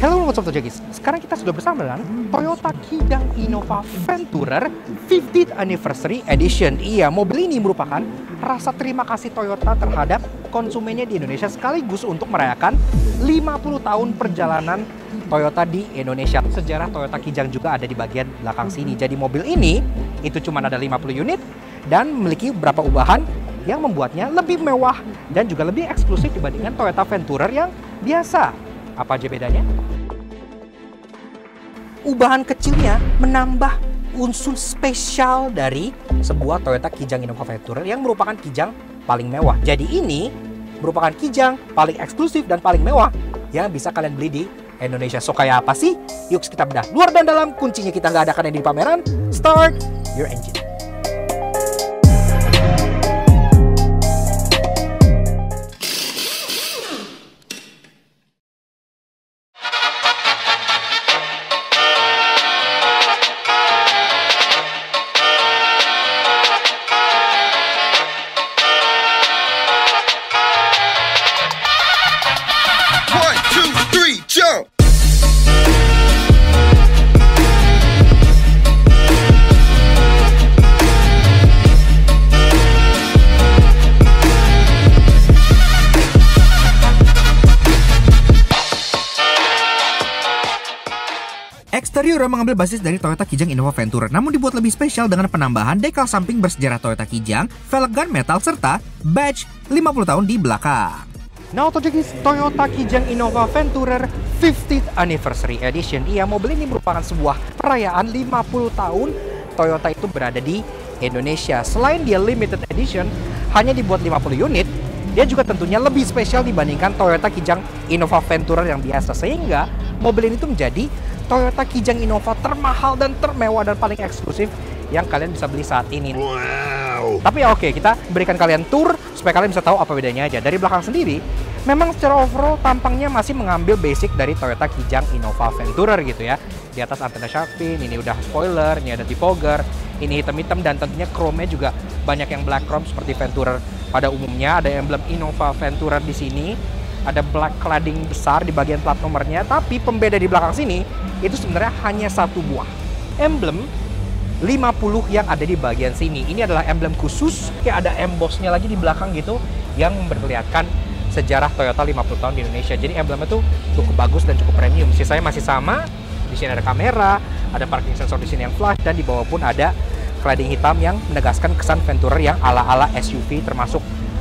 Hello, what's up Tojagis? Sekarang kita sudah bersama dengan Toyota Kijang Innova Venturer 50th Anniversary Edition. Iya, mobil ini merupakan rasa terima kasih Toyota terhadap konsumennya di Indonesia sekaligus untuk merayakan 50 tahun perjalanan Toyota di Indonesia. Sejarah Toyota Kijang juga ada di bagian belakang sini. Jadi mobil ini itu cuma ada 50 unit dan memiliki beberapa ubahan yang membuatnya lebih mewah dan juga lebih eksklusif dibandingkan Toyota Venturer yang biasa. Apa aja bedanya? Ubahan kecilnya menambah unsur spesial dari sebuah Toyota Kijang Innova Venturer yang merupakan kijang paling mewah. Jadi ini merupakan kijang paling eksklusif dan paling mewah yang bisa kalian beli di Indonesia. So kayak apa sih? Yuk kita bedah luar dan dalam. Kuncinya kita nggak adakan di pameran. Start your engine. Eksterior mengambil basis dari Toyota Kijang Innova Venturer, namun dibuat lebih spesial dengan penambahan dekal samping bersejarah Toyota Kijang, velg gunmetal, serta badge 50 tahun di belakang. Nah, Toyota Kijang Innova Venturer 50th Anniversary Edition. Iya, mobil ini merupakan sebuah perayaan 50 tahun Toyota itu berada di Indonesia. Selain dia limited edition, hanya dibuat 50 unit, dia juga tentunya lebih spesial dibandingkan Toyota Kijang Innova Venturer yang biasa. Sehingga mobil ini tuh menjadi Toyota Kijang Innova termahal dan termewah dan paling eksklusif yang kalian bisa beli saat ini. Wow. Tapi ya oke, kita berikan kalian tour supaya kalian bisa tahu apa bedanya aja. Dari belakang sendiri, memang secara overall tampangnya masih mengambil basic dari Toyota Kijang Innova Venturer gitu ya. Di atas antena shark fin, ini udah spoiler, ini ada defogger, ini hitam-hitam dan tentunya chrome-nya juga banyak yang black chrome seperti Venturer pada umumnya. Ada emblem Innova Venturer di sini. Ada black cladding besar di bagian plat nomornya, tapi pembeda di belakang sini itu sebenarnya hanya satu buah emblem 50 yang ada di bagian sini. Ini adalah emblem khusus, kayak ada embossnya lagi di belakang gitu yang memperlihatkan sejarah Toyota 50 tahun di Indonesia. Jadi emblemnya tuh cukup bagus dan cukup premium. Sisanya masih sama. Di sini ada kamera, ada parking sensor di sini yang flash, dan di bawah pun ada cladding hitam yang menegaskan kesan Venturer yang ala-ala SUV, termasuk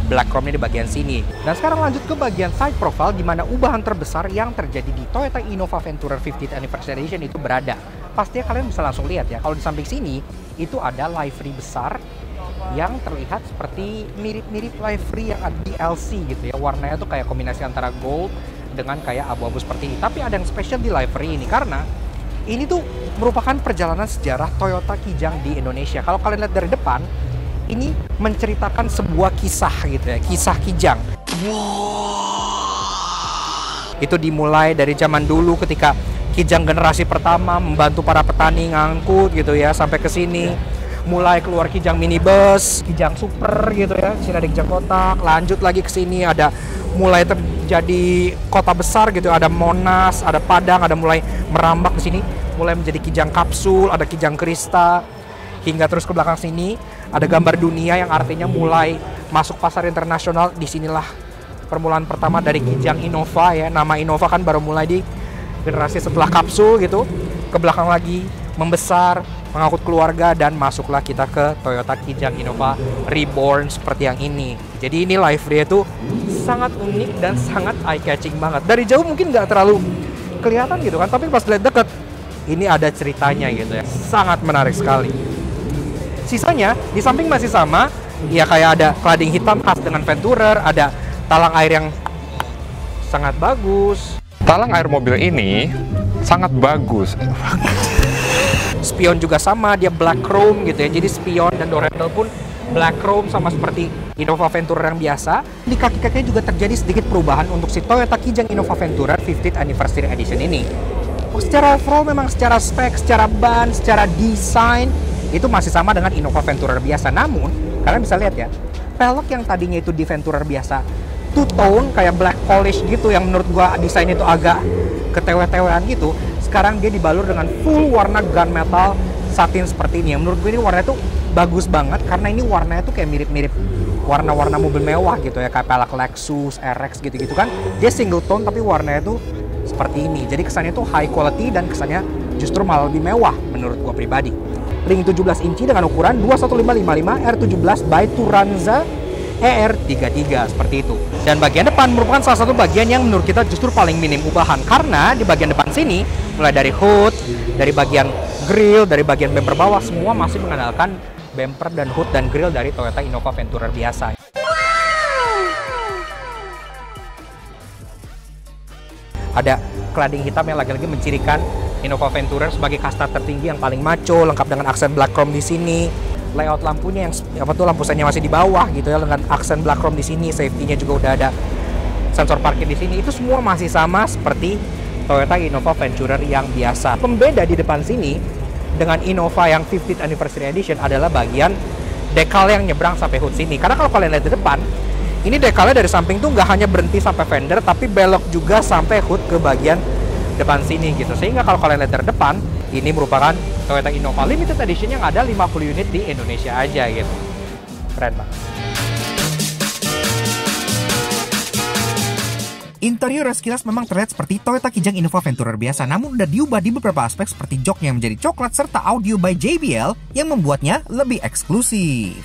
black chrome-nya di bagian sini. Dan sekarang lanjut ke bagian side profile, di mana ubahan terbesar yang terjadi di Toyota Innova Venturer 50th Anniversary Edition itu berada. Pastinya kalian bisa langsung lihat ya, kalau di samping sini itu ada livery besar yang terlihat seperti mirip-mirip livery yang ada di LC gitu ya. Warnanya tuh kayak kombinasi antara gold dengan kayak abu-abu seperti ini. Tapi ada yang spesial di livery ini karena ini tuh merupakan perjalanan sejarah Toyota Kijang di Indonesia. Kalau kalian lihat dari depan, ini menceritakan sebuah kisah gitu ya, kisah Kijang. Wow. Itu dimulai dari zaman dulu ketika Kijang generasi pertama membantu para petani ngangkut gitu ya, sampai ke sini. Mulai keluar Kijang minibus, Kijang super gitu ya, sini ada Kijang kotak, lanjut lagi ke sini ada mulai terjadi kota besar gitu, ada Monas, ada Padang, ada mulai merambak di sini, mulai menjadi Kijang kapsul, ada Kijang Krista, hingga terus ke belakang sini ada gambar dunia yang artinya mulai masuk pasar internasional. Disinilah permulaan pertama dari Kijang Innova ya. Nama Innova kan baru mulai di generasi setelah kapsul gitu. Ke belakang lagi membesar, mengangkut keluarga, dan masuklah kita ke Toyota Kijang Innova Reborn seperti yang ini. Jadi ini livery itu sangat unik dan sangat eye catching banget. Dari jauh mungkin nggak terlalu kelihatan gitu kan, tapi pas lihat deket ini ada ceritanya gitu ya. Sangat menarik sekali. Sisanya di samping masih sama, ya kayak ada cladding hitam khas dengan Venturer, ada talang air yang sangat bagus. Talang air mobil ini sangat bagus. Spion juga sama, dia black chrome gitu ya. Jadi spion dan door handle pun black chrome sama seperti Innova Venturer yang biasa. Di kaki-kakinya juga terjadi sedikit perubahan untuk si Toyota Kijang Innova Venturer 50th Anniversary Edition ini. Secara overall memang secara spek, secara ban, secara desain itu masih sama dengan Innova Venturer biasa. Namun kalian bisa lihat ya, velg yang tadinya itu di Venturer biasa two tone kayak black polish gitu, yang menurut gua desainnya itu agak ketewe-tewean gitu, sekarang dia dibalur dengan full warna gunmetal satin seperti ini. Menurut gue ini warnanya tuh bagus banget karena ini warnanya tuh kayak mirip-mirip warna-warna mobil mewah gitu ya, kayak pelak Lexus, RX gitu-gitu kan. Dia single tone tapi warnanya tuh seperti ini. Jadi kesannya tuh high quality dan kesannya justru malah lebih mewah menurut gue pribadi. Ring 17 inci dengan ukuran 21555 R17 by Turanza ER33 seperti itu. Dan bagian depan merupakan salah satu bagian yang menurut kita justru paling minim ubahan, karena di bagian depan sini mulai dari hood, dari bagian grill, dari bagian bumper bawah semua masih mengandalkan bumper dan hood dan grill dari Toyota Innova Venturer biasa. Ada cladding hitam yang lagi-lagi mencirikan Innova Venturer sebagai kasta tertinggi yang paling maco, lengkap dengan aksen black chrome di sini. Layout lampunya yang lampu sennya masih di bawah gitu ya, dengan aksen black chrome di sini. Safety-nya juga udah ada sensor parkir di sini. Itu semua masih sama seperti Toyota Innova Venturer yang biasa. Pembeda di depan sini dengan Innova yang 50th Anniversary Edition adalah bagian dekal yang nyebrang sampai hood sini. Karena kalau kalian lihat di depan, ini dekalnya dari samping tuh nggak hanya berhenti sampai fender, tapi belok juga sampai hood ke bagian depan sini gitu. Sehingga kalau kalian lihat dari depan, ini merupakan Toyota Innova Limited Edition yang ada 50 unit di Indonesia aja gitu. Keren banget. Interior sekilas memang terlihat seperti Toyota Kijang Innova Venturer biasa, namun udah diubah di beberapa aspek seperti joknya yang menjadi coklat serta audio by JBL yang membuatnya lebih eksklusif.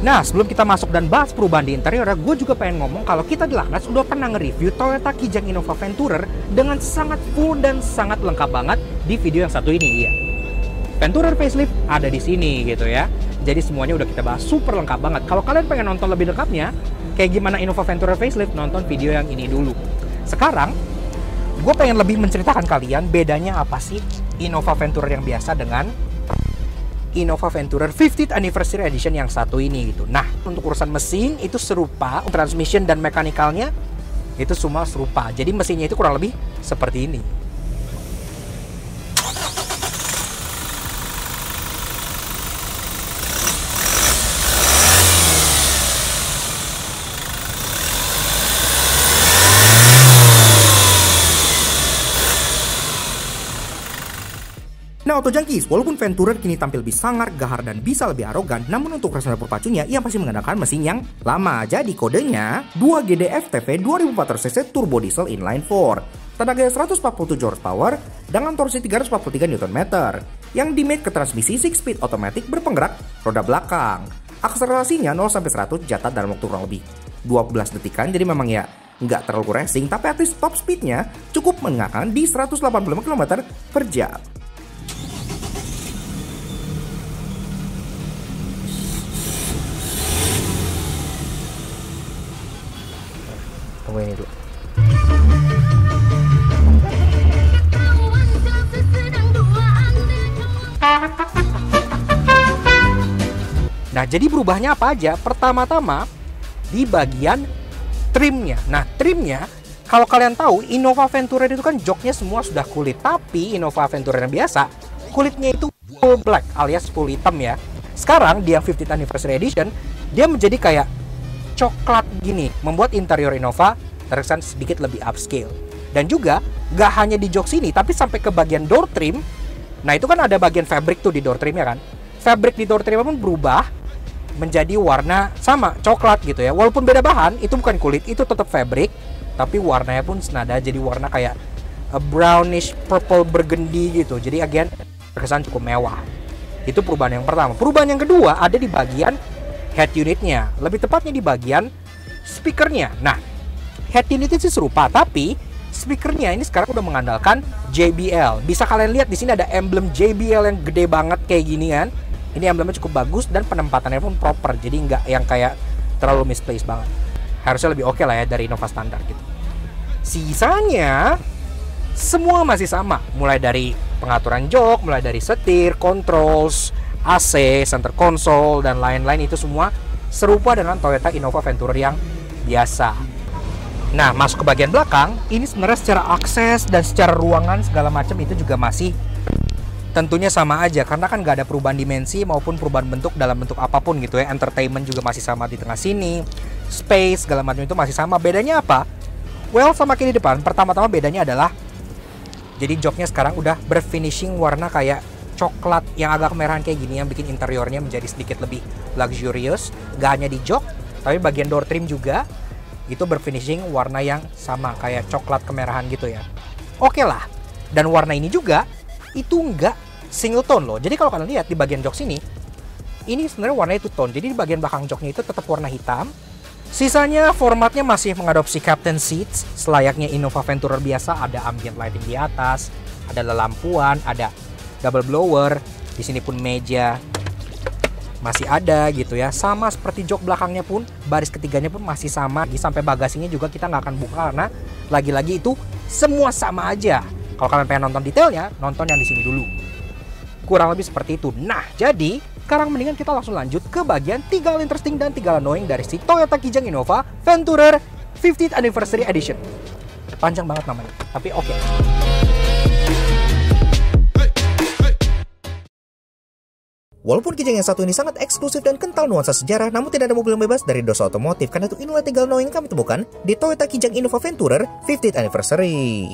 Nah, sebelum kita masuk dan bahas perubahan di interior, gue juga pengen ngomong kalau kita di Langas udah pernah nge-review Toyota Kijang Innova Venturer dengan sangat full dan sangat lengkap banget di video yang satu ini ya. Venturer facelift ada di sini gitu ya. Jadi semuanya udah kita bahas super lengkap banget. Kalau kalian pengen nonton lebih lengkapnya, kayak gimana Innova Venturer facelift, nonton video yang ini dulu. Sekarang, gue pengen lebih menceritakan kalian bedanya apa sih Innova Venturer yang biasa dengan Innova Venturer 50th Anniversary Edition yang satu ini gitu. Nah, untuk urusan mesin itu serupa, transmission dan mekanikalnya itu semua serupa. Jadi mesinnya itu kurang lebih seperti ini. Nah, Auto Junkies, walaupun Venturer kini tampil lebih sangar, gahar, dan bisa lebih arogan, namun untuk rasa pacunya ia masih mengandalkan mesin yang lama. Jadi kodenya 2GD-FTV 2400cc turbo diesel inline 4. Tenaga 147 horsepower dengan torsi 343 Nm yang dimate ke transmisi 6-speed automatic berpenggerak roda belakang. Akselerasinya 0-100 jatah dalam waktu kurang lebih 12 detikan, jadi memang ya nggak terlalu racing, tapi at least top speednya cukup mengenakan di 185 km per jam. Tunggu ini dulu. Nah, jadi berubahnya apa aja? Pertama-tama di bagian trimnya. Nah, trimnya kalau kalian tahu Innova Venturer itu kan joknya semua sudah kulit, tapi Innova Venturer yang biasa kulitnya itu full black alias full hitam ya. Sekarang di yang 50th Anniversary Edition dia menjadi kayak coklat gini, membuat interior Innova terkesan sedikit lebih upscale. Dan juga gak hanya di jok sini, tapi sampai ke bagian door trim. Nah, itu kan ada bagian fabric tuh di door trimnya kan. Fabric di door trim pun berubah menjadi warna sama, coklat gitu ya. Walaupun beda bahan, itu bukan kulit, itu tetap fabric, tapi warnanya pun senada jadi warna kayak brownish purple burgundy gitu. Jadi again terkesan cukup mewah. Itu perubahan yang pertama. Perubahan yang kedua ada di bagian head unitnya, lebih tepatnya di bagian speakernya. Nah, head unit itu serupa, tapi speakernya ini sekarang udah mengandalkan JBL. Bisa kalian lihat di sini ada emblem JBL yang gede banget kayak gini kan. Ini emblemnya cukup bagus dan penempatannya pun proper, jadi nggak yang kayak terlalu misplaced banget. Harusnya lebih oke lah ya dari Innova standar gitu. Sisanya semua masih sama, mulai dari pengaturan jok, mulai dari setir, controls, AC, center console, dan lain-lain itu semua serupa dengan Toyota Innova Venturer yang biasa. Nah, masuk ke bagian belakang, ini sebenarnya secara akses dan secara ruangan segala macam itu juga masih tentunya sama aja, karena kan nggak ada perubahan dimensi maupun perubahan bentuk dalam bentuk apapun gitu ya. Entertainment juga masih sama di tengah sini, space segala macam itu masih sama. Bedanya apa? Well, sama kayak di depan, pertama-tama bedanya adalah Jadi joknya sekarang udah berfinishing warna kayak coklat yang agak kemerahan kayak gini, yang bikin interiornya menjadi sedikit lebih luxurious. Gak hanya di jok, tapi bagian door trim juga itu berfinishing warna yang sama kayak coklat kemerahan gitu ya. Oke lah. Dan warna ini juga itu nggak single tone loh. Jadi kalau kalian lihat di bagian jok sini, ini sebenarnya warnanya two tone. Jadi di bagian belakang joknya itu tetap warna hitam. Sisanya formatnya masih mengadopsi captain seats selayaknya Innova Venturer biasa. Ada ambient lighting di atas, ada lampuan, ada double blower. Di sini pun meja masih ada gitu ya. Sama seperti jok belakangnya pun, baris ketiganya pun masih sama. Sampai bagasinya juga kita nggak akan buka karena lagi-lagi itu semua sama aja. Kalau kalian pengen nonton detailnya, nonton yang di sini dulu. Kurang lebih seperti itu. Nah, jadi sekarang mendingan kita langsung lanjut ke bagian 3 hal interesting dan 3 hal annoying dari si Toyota Kijang Innova Venturer 50th Anniversary Edition. Panjang banget namanya, tapi oke. Walaupun Kijang yang satu ini sangat eksklusif dan kental nuansa sejarah, namun tidak ada mobil yang bebas dari dosa otomotif. Karena itu inilah 3 hal annoying kami temukan di Toyota Kijang Innova Venturer 50th Anniversary.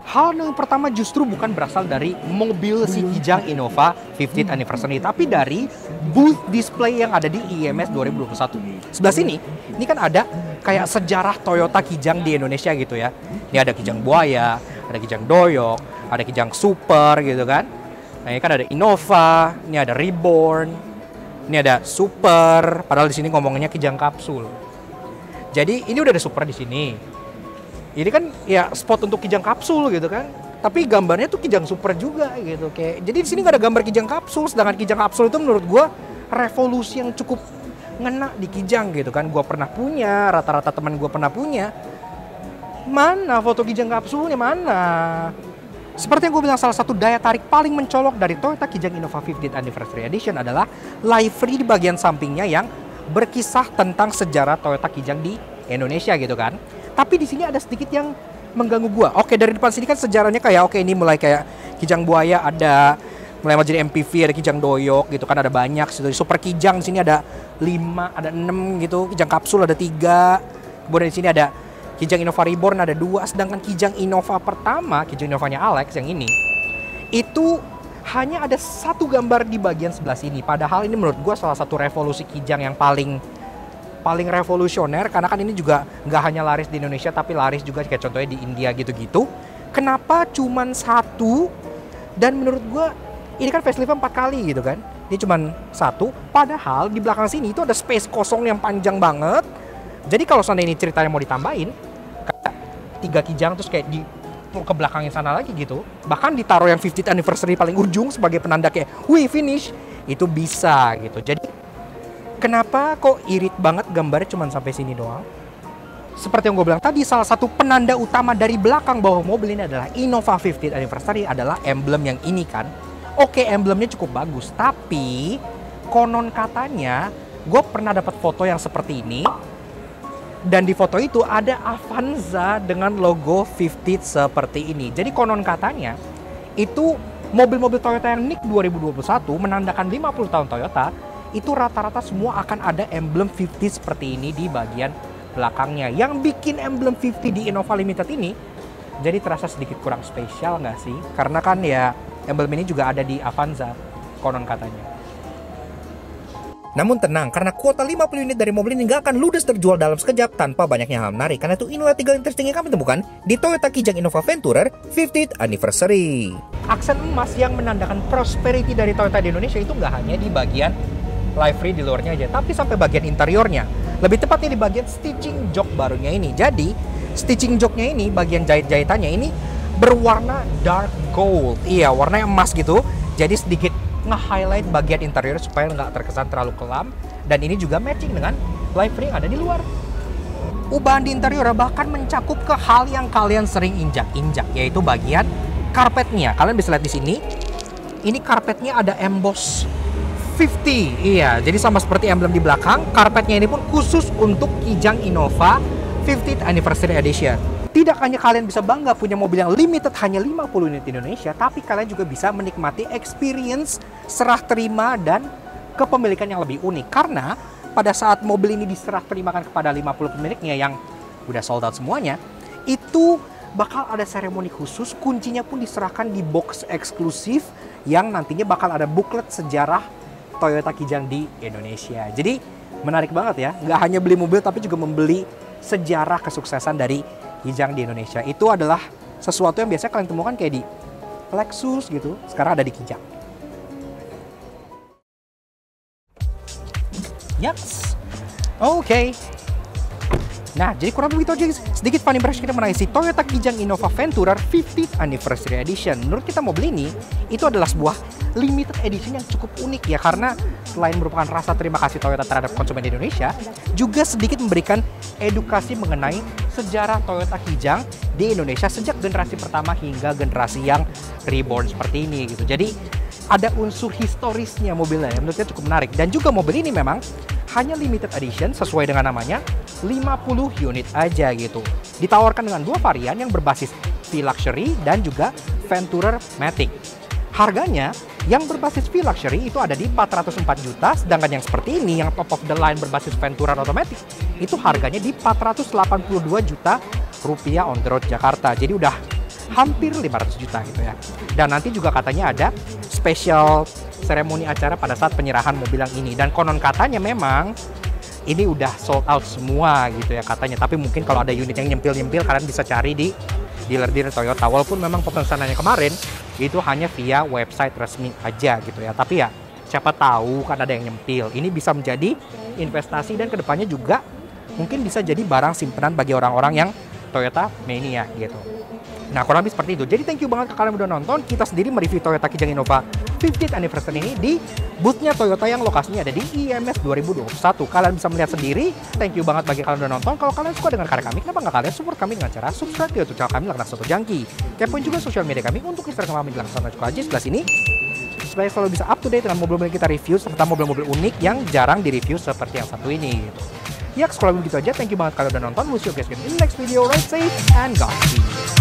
Hal yang pertama justru bukan berasal dari mobil si Kijang Innova 50th Anniversary, tapi dari booth display yang ada di IMS 2021. Sebelah sini, ini kan ada kayak sejarah Toyota Kijang di Indonesia gitu ya. Ini ada Kijang Buaya, ada Kijang Doyok, ada Kijang Super gitu kan. Nah ini kan ada Innova, ini ada Reborn, ini ada Super. Padahal di sini ngomongnya Kijang Kapsul. Jadi ini udah ada Super di sini. Ini kan ya spot untuk Kijang Kapsul gitu kan. Tapi gambarnya tuh Kijang Super juga gitu. Kayak jadi di sini nggak ada gambar Kijang Kapsul. Sedangkan Kijang Kapsul itu menurut gue revolusi yang cukup ngena di Kijang gitu kan. Gue pernah punya, rata-rata teman gue pernah punya. Mana foto Kijang Kapsulnya mana? Seperti yang gue bilang, salah satu daya tarik paling mencolok dari Toyota Kijang Innova 50th Anniversary Edition adalah livery di bagian sampingnya yang berkisah tentang sejarah Toyota Kijang di Indonesia gitu kan. Tapi di sini ada sedikit yang mengganggu gua. Oke, dari depan sini kan sejarahnya kayak oke, ini mulai kayak Kijang Buaya ada, mulai jadi MPV, ada Kijang Doyok gitu kan, ada banyak. Super Kijang di sini ada 5, ada 6 gitu. Kijang Kapsul ada 3. Kemudian di sini ada Kijang Innova Reborn ada 2. Sedangkan Kijang Innova pertama, Kijang Innovanya Alex yang ini, itu hanya ada 1 gambar di bagian sebelah sini. Padahal ini menurut gua salah satu revolusi Kijang yang paling revolusioner, karena kan ini juga nggak hanya laris di Indonesia tapi laris juga kayak contohnya di India gitu-gitu. Kenapa cuman 1? Dan menurut gue ini kan facelift 4 kali gitu kan, ini cuman 1, padahal di belakang sini itu ada space kosong yang panjang banget. Jadi kalau seandainya ini ceritanya mau ditambahin kayak 3 Kijang terus kayak di ke belakangnya sana lagi gitu, bahkan ditaruh yang 50th anniversary paling ujung sebagai penanda kayak wih finish, itu bisa gitu. Jadi kenapa kok irit banget gambarnya cuma sampai sini doang? Seperti yang gue bilang tadi, salah satu penanda utama dari belakang bahwa mobil ini adalah Innova 50th Anniversary adalah emblem yang ini kan. Oke, emblemnya cukup bagus, tapi konon katanya gue pernah dapat foto yang seperti ini. Dan di foto itu ada Avanza dengan logo 50th seperti ini. Jadi konon katanya itu mobil-mobil Toyota yang NIK 2021 menandakan 50 tahun Toyota, itu rata-rata semua akan ada emblem 50 seperti ini di bagian belakangnya. Yang bikin emblem 50 di Innova Limited ini jadi terasa sedikit kurang spesial nggak sih? Karena kan ya emblem ini juga ada di Avanza, konon katanya. Namun tenang, karena kuota 50 unit dari mobil ini nggak akan ludes terjual dalam sekejap tanpa banyaknya hal menarik. Karena itu inilah 3 interesting yang kami temukan di Toyota Kijang Innova Venturer 50th Anniversary. Aksen emas yang menandakan prosperity dari Toyota di Indonesia itu nggak hanya di bagian livery di luarnya aja, tapi sampai bagian interiornya. Lebih tepatnya di bagian stitching jok barunya ini. Jadi stitching joknya ini, bagian jahit-jahitannya ini berwarna dark gold. Iya, warna emas gitu. Jadi sedikit nge-highlight bagian interior supaya nggak terkesan terlalu kelam. Dan ini juga matching dengan livery yang ada di luar. Ubahan di interior bahkan mencakup ke hal yang kalian sering injak-injak, yaitu bagian karpetnya. Kalian bisa lihat di sini. Ini karpetnya ada emboss 50. Iya, jadi sama seperti emblem di belakang, karpetnya ini pun khusus untuk Kijang Innova 50th Anniversary Edition. Tidak hanya kalian bisa bangga punya mobil yang limited hanya 50 unit di Indonesia, tapi kalian juga bisa menikmati experience serah terima dan kepemilikan yang lebih unik. Karena pada saat mobil ini diserah terimakan kepada 50 pemiliknya yang udah sold out semuanya, itu bakal ada seremoni khusus, kuncinya pun diserahkan di box eksklusif yang nantinya bakal ada booklet sejarah Toyota Kijang di Indonesia. Jadi menarik banget ya, nggak hanya beli mobil tapi juga membeli sejarah kesuksesan dari Kijang di Indonesia. Itu adalah sesuatu yang biasanya kalian temukan kayak di Lexus gitu, sekarang ada di Kijang. Yes, oke. Nah, jadi kurang begitu aja sedikit fun impression kita mengenai si Toyota Kijang Innova Venturer 50th Anniversary Edition. Menurut kita mobil ini, itu adalah sebuah limited edition yang cukup unik ya, karena selain merupakan rasa terima kasih Toyota terhadap konsumen di Indonesia, juga sedikit memberikan edukasi mengenai sejarah Toyota Kijang di Indonesia sejak generasi pertama hingga generasi yang reborn seperti ini gitu. Jadi ada unsur historisnya mobilnya yang menurut saya cukup menarik. Dan juga mobil ini memang hanya limited edition sesuai dengan namanya, 50 unit aja gitu. Ditawarkan dengan dua varian yang berbasis V-Luxury dan juga Venturer Matic. Harganya yang berbasis V-Luxury itu ada di 404 juta, sedangkan yang seperti ini yang top of the line berbasis Venturer Automatic itu harganya di 482 juta rupiah on the road Jakarta. Jadi udah hampir 500 juta gitu ya. Dan nanti juga katanya ada special seremoni acara pada saat penyerahan mobil yang ini. Dan konon katanya memang ini udah sold out semua gitu ya katanya. Tapi mungkin kalau ada unit yang nyempil-nyempil, kalian bisa cari di dealer-dealer Toyota. Walaupun memang pemesanannya kemarin itu hanya via website resmi aja gitu ya. Tapi ya siapa tahu kan ada yang nyempil. Ini bisa menjadi investasi dan kedepannya juga mungkin bisa jadi barang simpanan bagi orang-orang yang Toyota mania gitu. Nah, kurang lebih seperti itu. Jadi thank you banget ke kalian udah nonton. Kita sendiri mereview Toyota Kijang Innova 50th Anniversary ini di boothnya Toyota yang lokasinya ada di IMS 2021. Kalian bisa melihat sendiri. Thank you banget bagi kalian udah nonton. Kalau kalian suka dengan karya kami, kenapa nggak kalian support kami dengan cara subscribe di YouTube channel kami Laknas Soto Jangki. Kepoin juga sosial media kami untuk Instagram kami di Laknas Soto aja sebelah sini, supaya selalu bisa up to date dengan mobil-mobil kita review serta mobil-mobil unik yang jarang direview seperti yang satu ini gitu. Ya, kalau begitu aja, thank you banget kalian udah nonton. We'll see you guys in the next video. Ride safe and Godspeed.